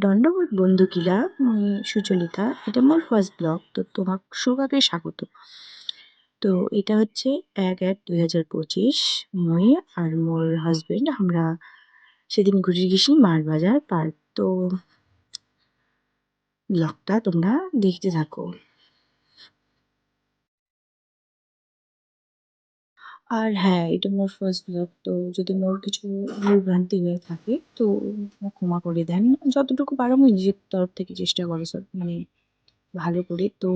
দণ্ডবোধ বন্ধু কিলা সুচরিতা। এটা মোর ফার্স্ট ব্লগ, তো তোমাক সবাকে স্বাগত। তো এটা হচ্ছে ১/১/২০২৫। মুই আর মোর হাজবেন্ড আমরা সেদিন ঘুরে গেছি মার বাজার পার্ক। তো ব্লগটা তোমরা দেখতে থাকো। আর হ্যাঁ, এটা মোর ফার্স্ট ব্লগ, তো যদি মোর কিছু ভুলভ্রান্তি হয়ে থাকে তো ক্ষমা করে দেন। যতটুকু পারো আমি নিজের তরফ থেকে চেষ্টা করো সব মানে ভালো করে। তো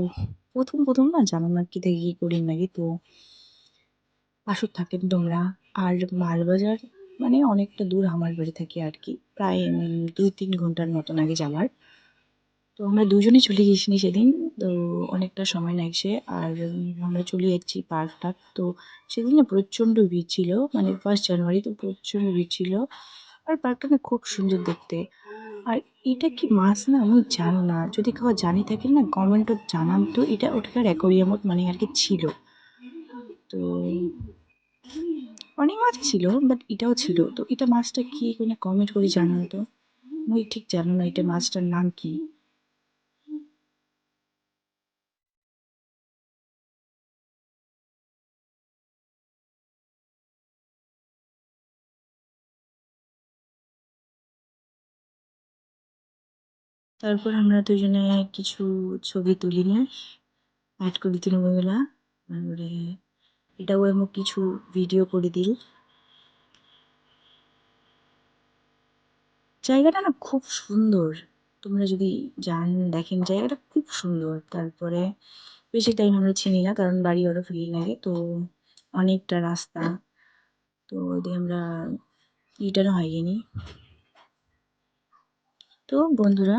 প্রথম না জানো না কি থেকে কি করি নাকি, তো বাসর থাকেন তোমরা। আর মালবাজার মানে অনেকটা দূর আমার বাড়ি থেকে আর কি, প্রায় ২-৩ ঘন্টার মতন আগে যাওয়ার। তো আমরা দুজনেই চলে গেছিনি সেদিন। তো অনেকটা সময় লাগছে। আর আমরা চলে যাচ্ছি পার্ক টাক। তো সেদিন না প্রচণ্ড ভিড় ছিল, মানে 1st জানুয়ারি, তো প্রচণ্ড ভিড় ছিল। আর পার্কটা না খুব সুন্দর দেখতে। আর এটা কি মাছ না আমি জানি না, যদি কেউ জানি থাকেন না কমেন্টত জানান তো। এটা ওটাকার অ্যাকোরিয়ামত মানে আর কি ছিল। তো অনেক মাছ ছিল, বাট এটাও ছিল। তো এটা মাছটা কি কোনো কমেন্ট করে জানান তো। মুই ঠিক জানো না এটা মাছটার নাম কি। তারপর আমরা দুজনে কিছু ছবি তুলি নিই, অ্যাড করে দিল ওগুলা। তারপরে এটাও এমন কিছু ভিডিও করে দিল। জায়গাটা না খুব সুন্দর, তোমরা যদি যান দেখেন জায়গাটা খুব সুন্দর। তারপরে বেশি টাইম আমরা চিনি না, কারণ বাড়ি ওরা ফিরি লাগে। তো অনেকটা রাস্তা, তো ওদের আমরা রিটার্ন হয়নি। তো বন্ধুরা,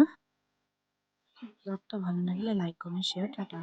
ব্লগটা ভালো লাগলে লাইক কমেন্ট শেয়ার, টাটা।